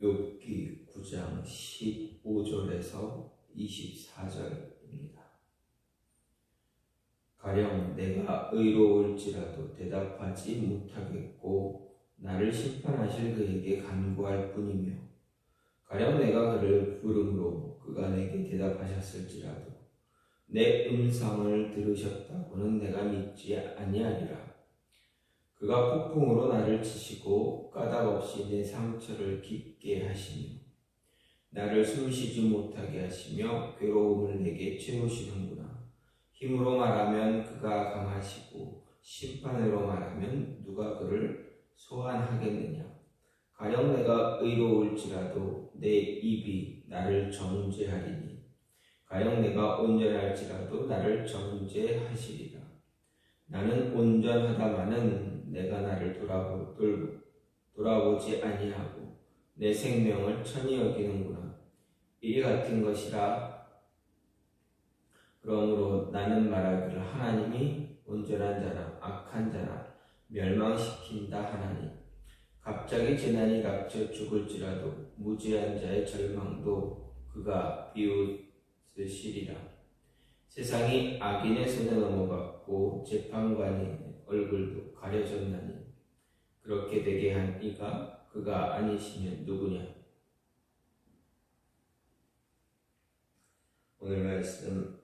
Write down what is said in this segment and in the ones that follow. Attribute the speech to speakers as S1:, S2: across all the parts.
S1: 욥기 9장 15절에서 24절입니다. 가령 내가 의로울지라도 대답하지 못하겠고 나를 심판하실 그에게 간구할 뿐이며 가령 내가 그를 부름으로 그가 내게 대답하셨을지라도 내 음성을 들으셨다고는 내가 믿지 아니하리라. 그가 폭풍으로 나를 치시고 까닭없이 내 상처를 깊게 하시며 나를 숨쉬지 못하게 하시며 괴로움을 내게 채우시는구나. 힘으로 말하면 그가 강하시고 심판으로 말하면 누가 그를 소환하겠느냐. 가령 내가 의로울지라도 내 입이 나를 정죄하리니 가령 내가 온전할지라도 나를 정죄하시리라. 나는 온전하다마는 내가 나를 돌아보지 아니하고 내 생명을 천히 여기는구나. 이리 같은 것이라. 그러므로 나는 말하기를 하나님이 온전한 자나 악한 자나 멸망시킨다 하나니 갑자기 재난이 닥쳐 죽을지라도 무지한 자의 절망도 그가 비웃으시리라. 세상이 악인의 손에 넘어갔고 재판관의 얼굴도 가려졌나니 그렇게 되게 한 이가 그가 아니시면 누구냐. 오늘 말씀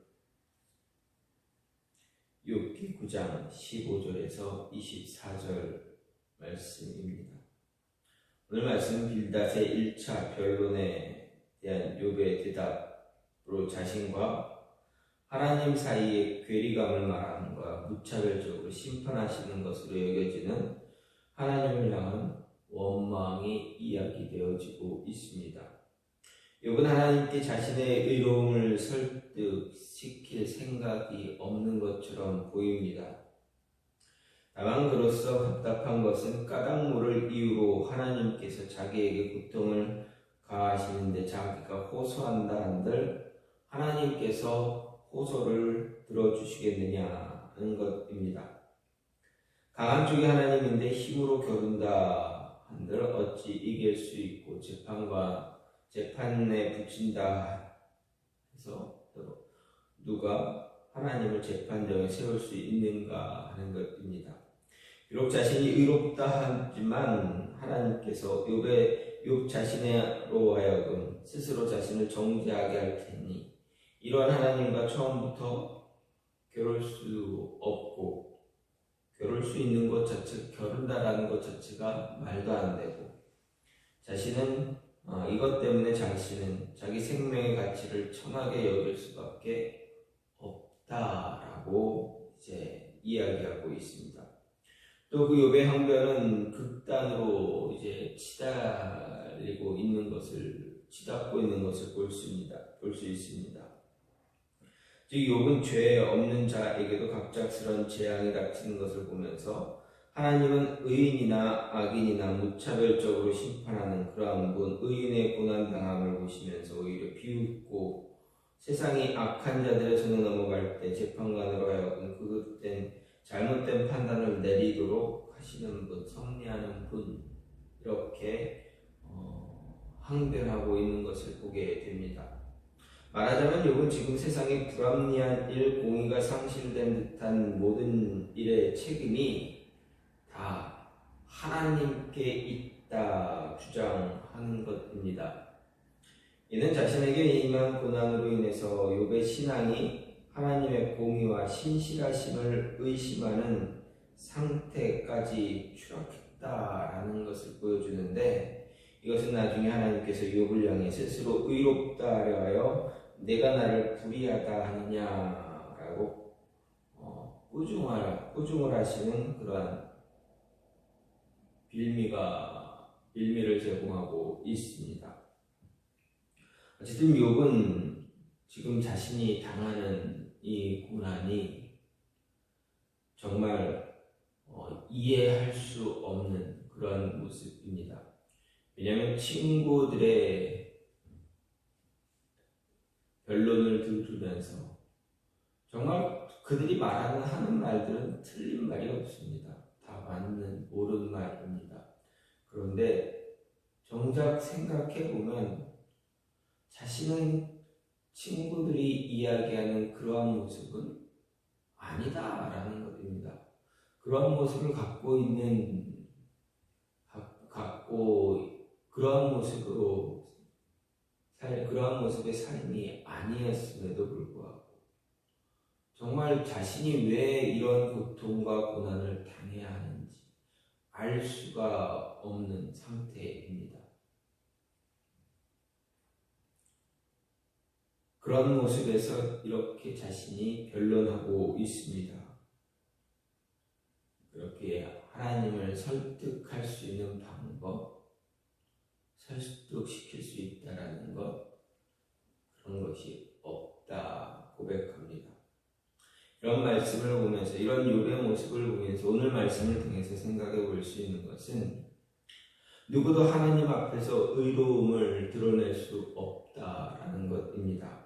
S1: 욥기 9장 15절에서 24절 말씀입니다. 오늘 말씀은 빌닷의 1차 변론에 대한 욥의 대답으로 자신과 하나님 사이의 괴리감을 말하는가 무차별적으로 심판하시는 것으로 여겨지는 하나님을 향한 원망이 이야기되어지고 있습니다. 욥은 하나님께 자신의 의로움을 설득시킬 생각이 없는 것처럼 보입니다. 다만 그로서 답답한 것은 까닭 모를 이유로 하나님께서 자기에게 고통을 가하시는데 자기가 호소한다 한들 하나님께서 호소를 들어주시겠느냐 하는 것입니다. 강한 쪽이 하나님인데 힘으로 겨룬다 한들 어찌 이길 수 있고 재판에 붙인다 해서 누가 하나님을 재판정에 세울 수 있는가 하는 것입니다. 비록 자신이 의롭다 하지만 하나님께서 욥 자신으로 하여금 스스로 자신을 정죄하게 할 테니 이러한 하나님과 처음부터 겨룰 수 없고 겨룰 수 있는 것 자체, 겨룬다라는 것 자체가 말도 안 되고 자신은 이것 때문에 자신은 자기 생명의 가치를 천하게 여길 수밖에 없다라고 이제 이야기하고 있습니다. 또 그 욥의 항변은 극단으로 이제 치닫고 있는 것을 볼 수 있습니다. 즉 욥은 죄 없는 자에게도 갑작스런 재앙이 닥치는 것을 보면서 하나님은 의인이나 악인이나 무차별적으로 심판하는 그러한 분 의인의 고난당함을 보시면서 오히려 비웃고 세상이 악한 자들의 손에 넘어갈 때 재판관으로 하여금 그릇된 잘못된 판단을 내리도록 하시는 분, 섭리하는 분 이렇게 항변하고 있는 것을 보게 됩니다. 말하자면 욥은 지금 세상에 불합리한 일, 공의가 상실된 듯한 모든 일의 책임이 다 하나님께 있다 주장하는 것입니다. 이는 자신에게 임한 고난으로 인해서 욥의 신앙이 하나님의 공의와 신실하심을 의심하는 상태까지 추락했다라는 것을 보여주는데 이것은 나중에 하나님께서 욥을 향해 스스로 의롭다 하여 내가 나를 불의하다 하느냐라고 꾸중을 하시는 그러한 빌미를 제공하고 있습니다. 어쨌든 욥은 지금 자신이 당하는 이 고난이 정말 이해할 수 없는 그런 모습입니다. 왜냐하면 친구들의 변론을 들으면서 정말 그들이 하는 말들은 틀린 말이 없습니다. 다 맞는 옳은 말입니다. 그런데 정작 생각해보면 자신은 친구들이 이야기하는 그러한 모습은 아니다라는 것입니다. 그러한 모습을 그러한 모습의 삶이 아니었음에도 불구하고 정말 자신이 왜 이런 고통과 고난을 당해야 하는지 알 수가 없는 상태입니다. 그런 모습에서 이렇게 자신이 변론하고 있습니다. 그렇게 하나님을 설득할 수 있는 방법, 설득시킬 수 있다라는 것, 그런 것이 없다 고백합니다. 이런 말씀을 보면서, 이런 욥의 모습을 보면서 오늘 말씀을 통해서 생각해 볼 수 있는 것은 누구도 하나님 앞에서 의로움을 드러낼 수 없다라는 것입니다.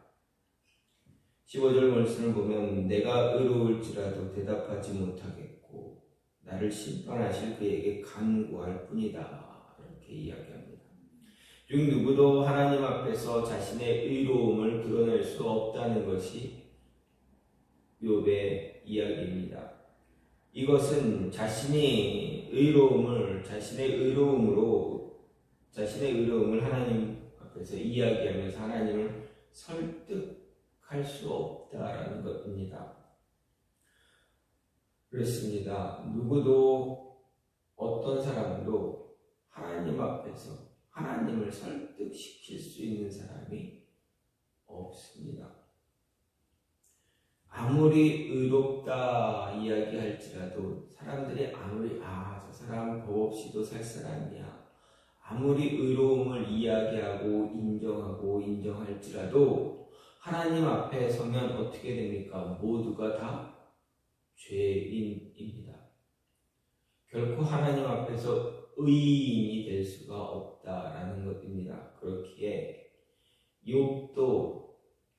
S1: 15절 말씀을 보면 내가 의로울지라도 대답하지 못하겠고 나를 심판하실 그에게 간구할 뿐이다, 이렇게 이야기합니다. 즉 누구도 하나님 앞에서 자신의 의로움을 드러낼 수 없다는 것이 욥의 이야기입니다. 이것은 자신의 의로움을 하나님 앞에서 이야기하면서 하나님을 설득할 수 없다라는 것입니다. 그렇습니다. 누구도, 어떤 사람도 하나님 앞에서 하나님을 설득시킬 수 있는 사람이 없습니다. 아무리 의롭다 이야기할지라도 사람들이 아무리 저 사람 법 없이도 살 사람이야, 아무리 의로움을 이야기하고 인정할지라도 하나님 앞에 서면 어떻게 됩니까? 모두가 다 죄인입니다. 결코 하나님 앞에서 의인이 될 수가 없다라는 것입니다. 그렇기에 욥도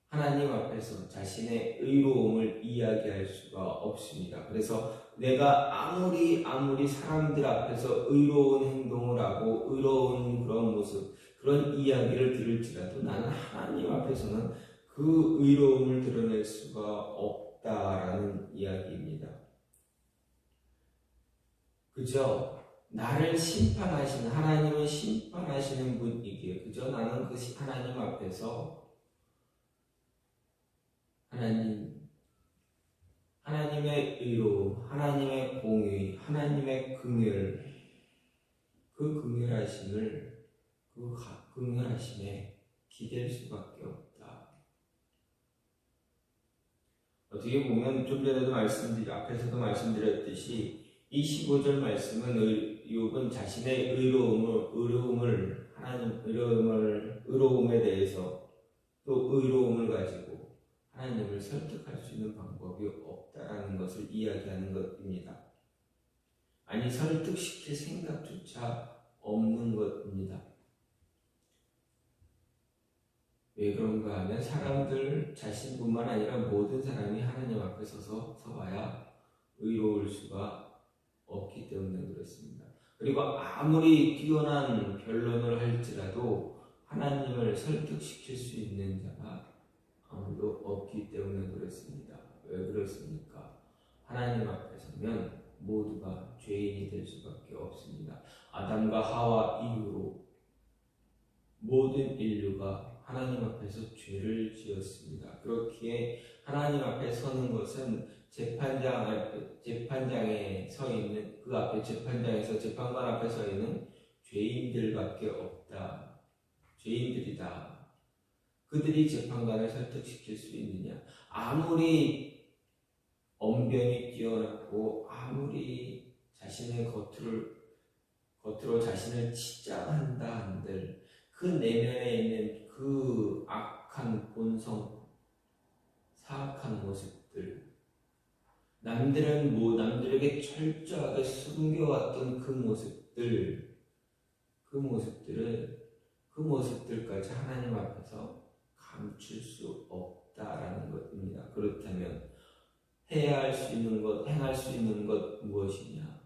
S1: 하나님 앞에서 자신의 의로움을 이야기할 수가 없습니다. 그래서 내가 아무리 사람들 앞에서 의로운 행동을 하고 의로운 그런 모습, 그런 이야기를 들을지라도 나는 하나님 앞에서는 그 의로움을 드러낼 수가 없다라는 이야기입니다. 그저 나를 심판하시는, 하나님을 심판하시는 분이기에 그저 나는 그 하나님 앞에서 하나님의 의로움, 하나님의 공의, 하나님의 긍휼, 그 긍휼하심에 기댈 수밖에 없다. 어떻게 보면 좀 전에도 앞에서도 말씀드렸듯이 이 15절 말씀은 욥은 자신의 의로움에 대해서 또 의로움을 가지고 하나님을 설득할 수 있는 방법이 없다라는 것을 이야기하는 것입니다. 아니, 설득시킬 생각조차 없는 것입니다. 왜 그런가 하면 사람들 자신뿐만 아니라 모든 사람이 하나님 앞에 서봐야 의로울 수가 없기 때문에 그렇습니다. 그리고 아무리 뛰어난 변론을 할지라도 하나님을 설득시킬 수 있는 자가 아무도 없기 때문에 그렇습니다. 왜 그렇습니까? 하나님 앞에 서면 모두가 죄인이 될 수밖에 없습니다. 아담과 하와 이후로 모든 인류가 하나님 앞에서 죄를 지었습니다. 그렇기에 하나님 앞에 서는 것은 재판장에 서 있는, 그 앞에 재판장에서 재판관 앞에 서 있는 죄인들밖에 없다. 죄인들이다. 그들이 재판관을 설득시킬 수 있느냐? 아무리 언변이 뛰어나고 아무리 자신의 겉으로 자신을 치장한다 한들 그 내면에 있는 그 악한 본성, 사악한 모습들, 남들에게 철저하게 숨겨왔던 그 모습들까지 하나님 앞에서 감출 수 없다라는 것입니다. 그렇다면 행할 수 있는 것 무엇이냐?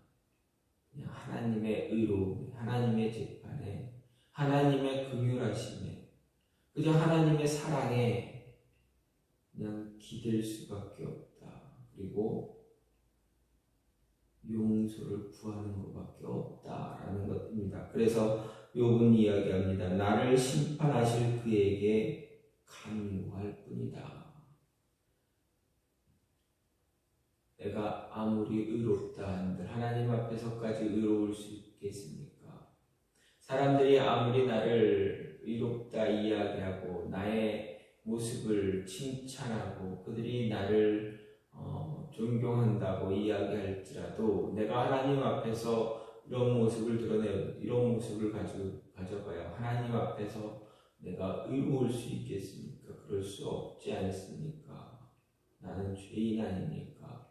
S1: 그냥 하나님의 의로움, 하나님의 재판에 하나님의 긍휼하심에, 그저 하나님의 사랑에 그냥 기댈 수밖에 없다. 그리고 용서를 구하는 것밖에 없다라는 것입니다. 그래서 욥은 이야기합니다. 나를 심판하실 그에게 간구할 뿐이다. 내가 아무리 의롭다 한들 하나님 앞에서까지 의로울 수 있겠습니까? 사람들이 아무리 나를 의롭다 이야기하고 나의 모습을 칭찬하고 그들이 나를 존경한다고 이야기할지라도 내가 하나님 앞에서 이런 모습을 드러내고 이런 모습을 가져봐야 하나님 앞에서 내가 의로울 수 있겠습니까? 그럴 수 없지 않습니까? 나는 죄인 아닙니까?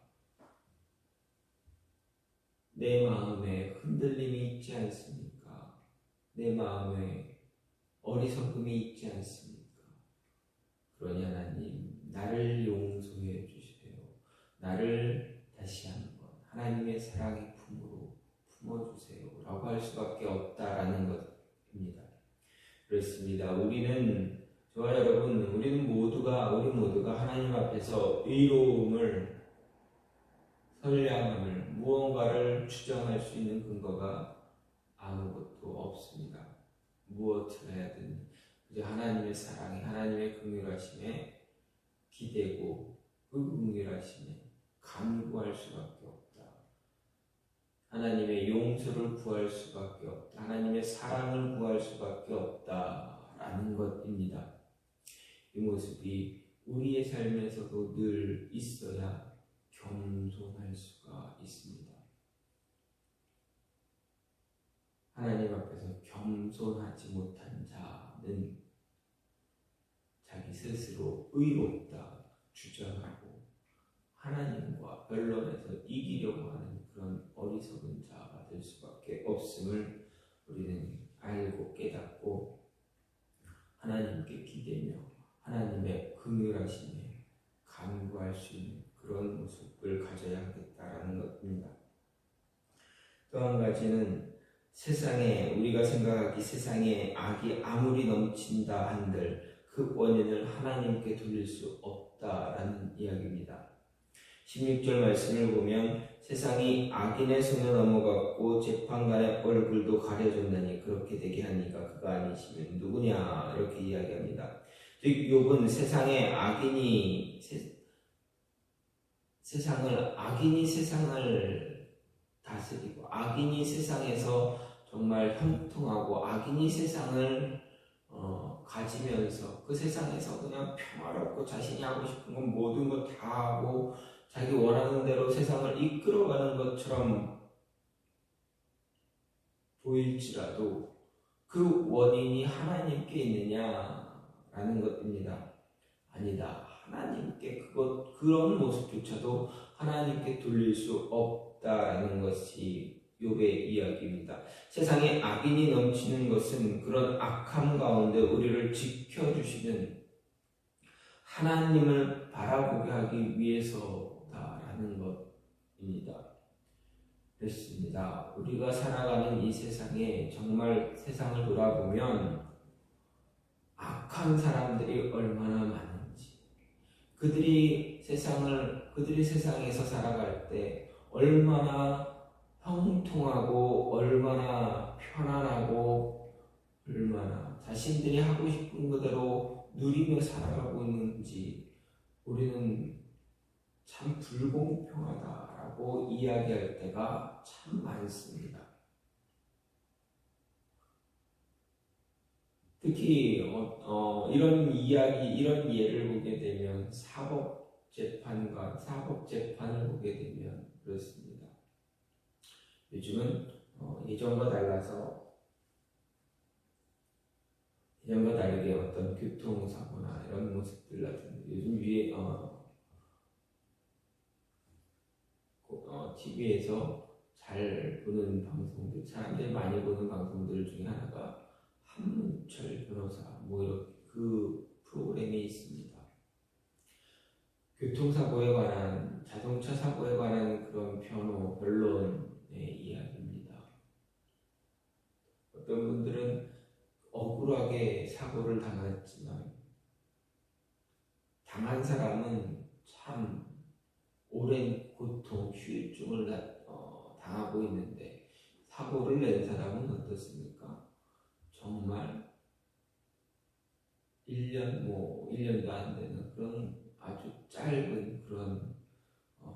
S1: 내 마음에 흔들림이 있지 않습니까? 내 마음에 어리석음이 있지 않습니까? 그러니 하나님, 나를 용서해 주세요. 나를 다시 한번 하나님의 사랑의 품으로 품어주세요. 라고 할 수밖에 없다라는 것입니다. 그렇습니다. 저와 여러분, 우리 모두가 하나님 앞에서 의로움을 선량함을 무언가를 주장할 수 있는 근거가 아무것도 없습니다. 무엇을 해야든 그저 하나님의 사랑에 하나님의 긍휼하심에 기대고 그 긍휼하심에 간구할 수밖에 없다. 하나님의 용서를 구할 수밖에 없다. 하나님의 사랑을 구할 수밖에 없다라는 것입니다. 이 모습이 우리의 삶에서도 늘 있어야 겸손할 수가 있습니다. 하나님 앞에서 겸손하지 못한 자는 자기 스스로 의롭다 주장하고 하나님과 변론해서 이기려고 하는 그런 어리석은 자가 될 수밖에 없음을 우리는 알고 깨닫고 하나님께 기대며 하나님의 긍휼하심에 간구할 수 있는 그런 모습을 가져야 하겠다라는 것입니다. 또 한 가지는 우리가 생각하기 세상에 악이 아무리 넘친다 한들 그 원인을 하나님께 돌릴 수 없다라는 이야기입니다. 16절 말씀을 보면 세상이 악인의 손에 넘어갔고 재판관의 얼굴도 가려졌나니 그렇게 되게 하니까 그가 아니시면 누구냐 이렇게 이야기합니다. 즉 욥은 악인이 세상을 다스리고 악인이 세상에서 정말 형통하고 악인이 세상을 가지면서 그 세상에서 그냥 평화롭고 자신이 하고 싶은 건 모든 것 다 하고 자기 원하는 대로 세상을 이끌어가는 것처럼 보일지라도 그 원인이 하나님께 있느냐라는 것입니다. 아니다. 하나님께 그런 모습조차도 하나님께 돌릴 수 없다라는 것이 욥의 이야기입니다. 세상에 악인이 넘치는 것은 그런 악함 가운데 우리를 지켜주시는 하나님을 바라보게 하기 위해서다라는 것입니다. 그렇습니다. 우리가 살아가는 이 세상에 정말 세상을 돌아보면 악한 사람들이 얼마나 많은지 그들이 세상에서 살아갈 때 얼마나 형통하고 얼마나 편안하고 얼마나 자신들이 하고 싶은 그대로 누리며 살아가고 있는지 우리는 참 불공평하다라고 이야기할 때가 참 많습니다. 특히 이런 예를 보게 되면 사법재판을 보게 되면 그렇습니다. 요즘은 예전과 다르게 어떤 교통사고나 이런 모습들 같은 요즘 TV에서 잘 보는 방송들, 사람들이 많이 보는 방송들 중에 하나가 한문철 변호사 이렇게 그 프로그램이 있습니다. 교통사고에 관한, 자동차 사고에 관한 그런 변론의 이야기입니다. 어떤 분들은 억울하게 사고를 당했지만 당한 사람은 참 오랜 고통, 후유증을 당하고 있는데 사고를 낸 사람은 어떻습니까? 정말 1년도 안 되는 그런 아주 짧은 그런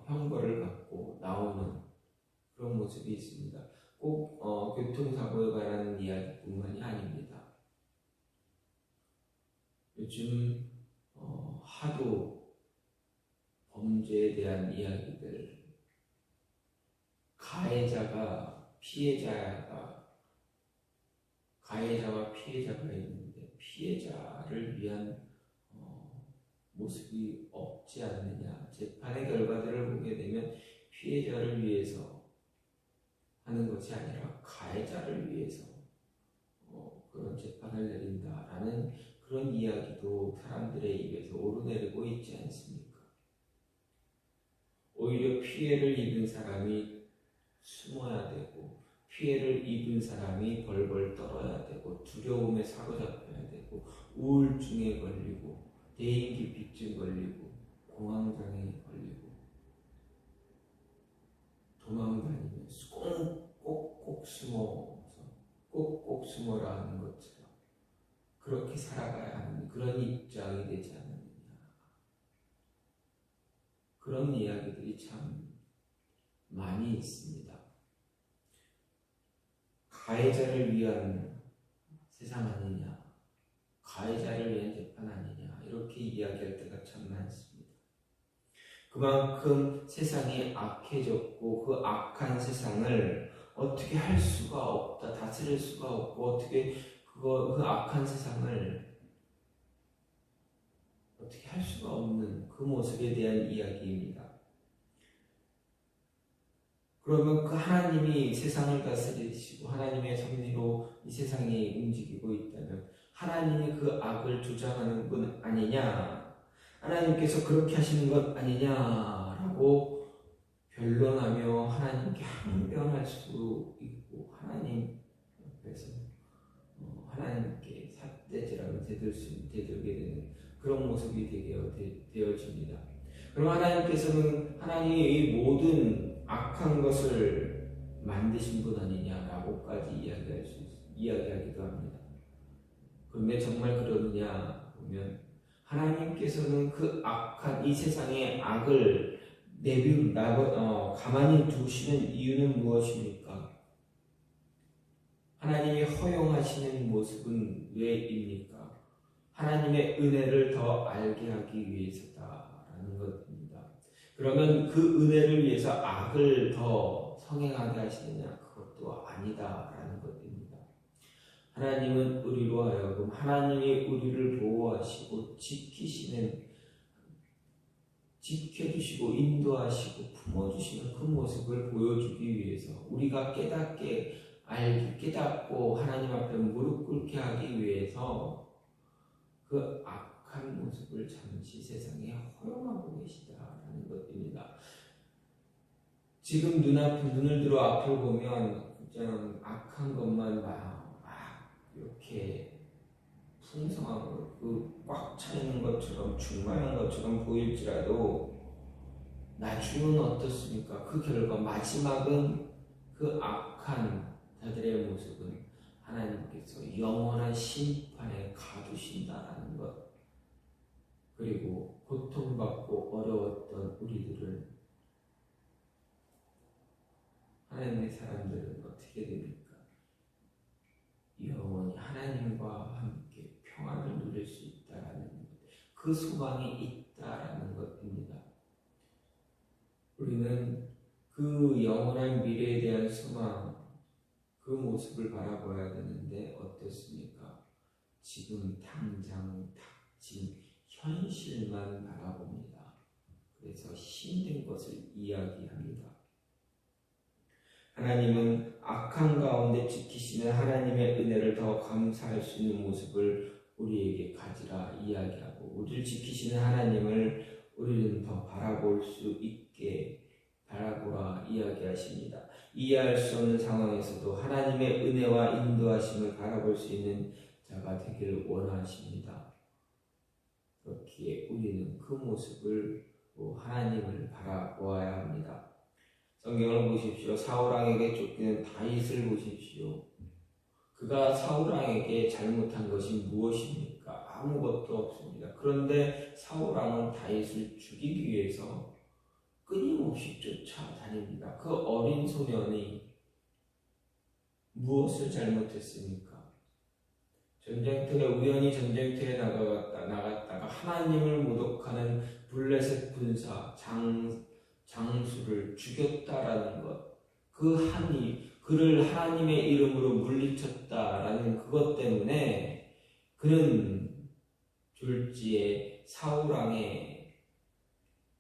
S1: 형벌을 받고 나오는 그런 모습이 있습니다. 꼭 교통사고에 관한 이야기뿐만이 아닙니다. 요즘 하도 범죄에 대한 이야기들, 가해자와 피해자가 있는데 피해자를 위한 모습이 없지 않느냐. 재판의 결과들을 보게 되면 피해자를 위해서 하는 것이 아니라 가해자를 위해서 그런 재판을 내린다라는 그런 이야기도 사람들의 입에서 오르내리고 있지 않습니까? 오히려 피해를 입은 사람이 숨어야 되고 피해를 입은 사람이 벌벌 떨어야 되고 두려움에 사로잡혀야 되고 우울증에 걸리고 대인기피증 걸리고 공황장애에 걸리고 도망다니면서 꼭꼭 숨어라 하는 것처럼 그렇게 살아가야 하는 그런 입장이 되지 않느냐. 그런 이야기들이 참 많이 있습니다. 가해자를 위한 세상 아니냐, 가해자를 위한 재판 아니냐, 이렇게 이야기할 때가 참 많습니다. 그만큼 세상이 악해졌고 그 악한 세상을 어떻게 할 수가 없다, 다스릴 수가 없고 어떻게 그 악한 세상을 어떻게 할 수가 없는 그 모습에 대한 이야기입니다. 그러면 그 하나님이 세상을 다스리시고 하나님의 섭리로 이 세상이 움직이고 있다면 하나님이 그 악을 주장하는 분 아니냐, 하나님께서 그렇게 하시는 것 아니냐라고 변론하며 하나님께 항변할 수 있고 하나님 옆에서 하나님께 삿대질하며 대들게 되는 그런 모습이 되어집니다. 그럼 하나님께서는 하나님이 이 모든 악한 것을 만드신 분 아니냐라고까지 이야기하기도 합니다. 그런데 정말 그러느냐 보면 하나님께서는 그 악한 이 세상의 악을 가만히 두시는 이유는 무엇입니까? 하나님이 허용하시는 모습은 왜입니까? 하나님의 은혜를 더 알게 하기 위해서다라는 것입니다. 그러면 그 은혜를 위해서 악을 더 성행하게 하시느냐? 그것도 아니다라는 것입니다. 하나님은 우리로 하여금 하나님이 우리를 보호하시고 지켜주시고 인도하시고 품어주시는 그 모습을 보여주기 위해서 우리가 깨닫고 하나님 앞에 무릎 꿇게 하기 위해서 그 악한 모습을 잠시 세상에 허용하고 계시다라는 것입니다. 지금 눈을 들어 앞을 보면 그냥 악한 것만 막 이렇게 풍성하고 그 꽉 차 있는 것처럼 충만한 것처럼 보일지라도 나중은 어떻습니까? 그 결과 마지막은 그 악한 자들의 모습은 하나님께서 영원한 심판에 가두신다라는 것, 그리고 고통받고 어려웠던 우리들을 하나님의 사람들은 어떻게 됩니까? 영원히 하나님과 함께 평안을 누릴 수 있다라는 것, 그 소망이 있다라는 것입니다. 우리는 그 영원한 미래에 대한 소망, 그 모습을 바라봐야 되는데 어떻습니까? 지금 당장 닥친 현실만 바라봅니다. 그래서 힘든 것을 이야기합니다. 하나님은 악한 가운데 지키시는 하나님의 은혜를 더 감사할 수 있는 모습을 우리에게 가지라 이야기하고 우리를 지키시는 하나님을 우리는 더 바라볼 수 있게 바라보라 이야기하십니다. 이해할 수 없는 상황에서도 하나님의 은혜와 인도하심을 바라볼 수 있는 자가 되기를 원하십니다. 그렇기에 우리는 그 모습을 하나님을 바라보아야 합니다. 성경을 보십시오. 사울왕에게 쫓기는 다윗을 보십시오. 그가 사울왕에게 잘못한 것이 무엇입니까? 아무것도 없습니다. 그런데 사울왕은 다윗을 죽이기 위해서 끊임없이 쫓아다닙니다. 그 어린 소년이 무엇을 잘못했습니까? 전쟁터에 우연히 전쟁터에 나갔다가 하나님을 모독하는 블레셋 군사 장수를 죽였다라는 것, 그를 하나님의 이름으로 물리쳤다라는 그것 때문에 그는 졸지에 사울왕의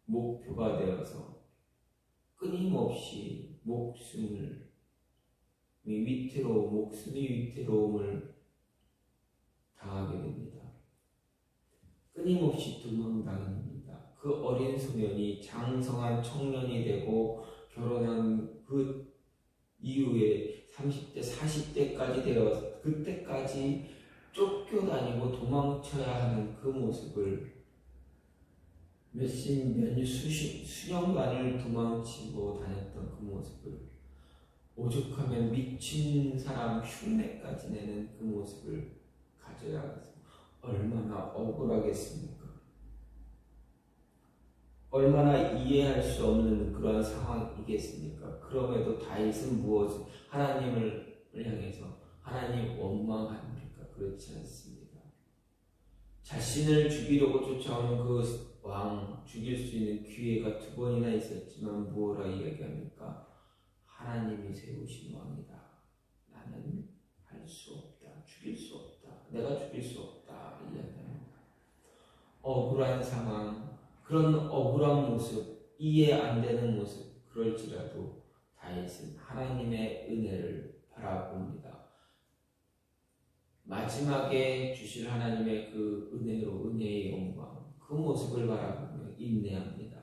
S1: 목표가 되어서 끊임없이 목숨이 위태로움을 당하게 됩니다. 끊임없이 도망다닙니다. 그 어린 소년이 장성한 청년이 되고 결혼한 그 이후에 30대, 40대까지 되어 그때까지 쫓겨다니고 도망쳐야 하는 그 모습을 수년간을 도망치고 다녔던 그 모습을 오죽하면 미친 사람 흉내까지 내는 그 모습을 가져야겠습니다. 얼마나 억울하겠습니까? 얼마나 이해할 수 없는 그런 상황이겠습니까? 그럼에도 다윗은 하나님을 향해서 하나님 원망합니까? 그렇지 않습니다. 자신을 죽이려고 쫓아오는 그 왕 죽일 수 있는 기회가 2번이나 있었지만 무엇라 이야기합니까? 하나님이 세우신 왕이다. 나는 할 수 없다. 죽일 수 없다. 내가 죽일 수 없다. 이야기합니다. 억울한 상황, 그런 억울한 모습, 이해 안 되는 모습, 그럴지라도 다윗은 하나님의 은혜를 바라봅니다. 마지막에 주실 하나님의 그 은혜의 영광, 그 모습을 바라보며 인내합니다.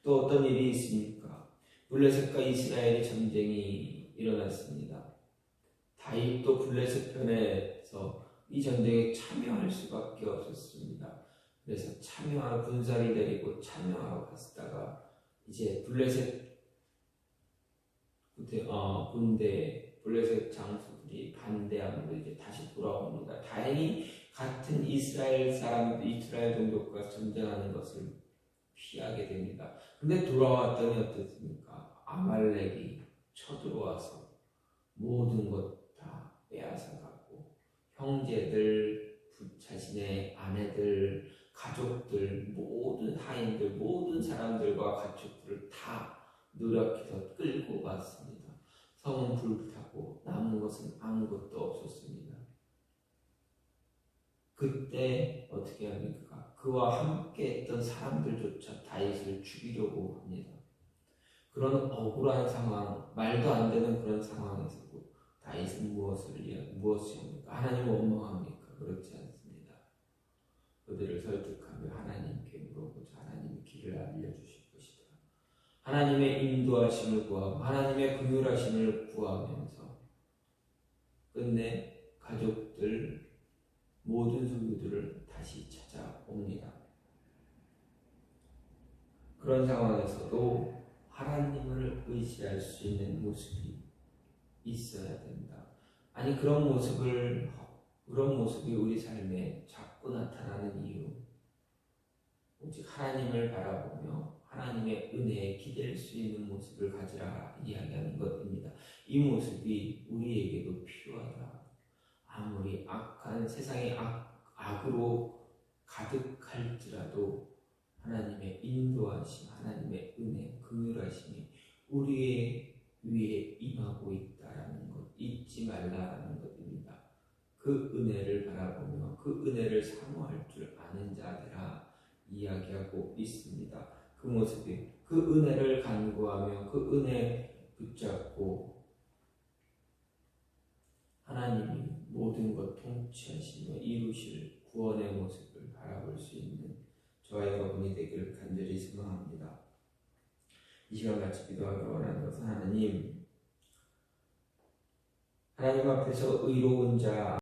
S1: 또 어떤 일이 있습니까? 블레셋과 이스라엘의 전쟁이 일어났습니다. 다윗도 블레셋 편에서 이 전쟁에 참여할 수밖에 없었습니다. 그래서 군사를 데리고 참여하러 갔다가 이제 블레셋 블레셋 장수들이 반대함으로 이제 다시 돌아옵니다. 다행히 같은 이스라엘 동족과 전쟁하는 것을 피하게 됩니다. 근데 돌아왔더니 어떻습니까? 아말렉이 쳐들어와서 모든 것 다 빼앗아가고 형제들, 자신의 아내들, 가족들, 모든 하인들, 모든 사람들과 가축들을 다 노력해서 끌고 갔습니다. 성은 불타고 남은 것은 아무것도 없었습니다. 그때 어떻게 합니까? 그와 함께 했던 사람들조차 다윗을 죽이려고 합니다. 그런 억울한 상황, 말도 안 되는 그런 상황에서도 다윗은 무엇을 합니까? 하나님 원망합니까? 그렇지 않습니다. 그들을 설득하며 하나님께 물어보자. 하나님의 길을 알려주실 것이다. 하나님의 인도하심을 구하고 하나님의 긍휼하심을 구하면서 끝내 가족들 모든 소유들을 다시 찾아옵니다. 그런 상황에서도 하나님을 의지할 수 있는 모습이 있어야 된다. 아니 그런 모습이 우리 삶에 자꾸 나타나는 이유, 오직 하나님을 바라보며 하나님의 은혜에 기댈 수 있는 모습을 가지라 이야기하는 것입니다. 이 모습이 우리에게도 필요하다. 아무리 악한 세상이 악으로 가득할지라도 하나님의 인도하심, 하나님의 은혜, 긍휼하심이 우리의 위에 임하고 있다라는 것 잊지 말라라는 것입니다. 그 은혜를 바라보며 그 은혜를 사모할 줄 아는 자들아 이야기하고 있습니다. 그 모습이 그 은혜를 간구하며 그 은혜 붙잡고 하나님이 모든 것 통치하시며 이루실 구원의 모습을 바라볼 수 있는 저와 여러분이 되기를 간절히 소망합니다. 이 시간 같이 기도하기 원하는 것은 하나님 앞에서 의로운 자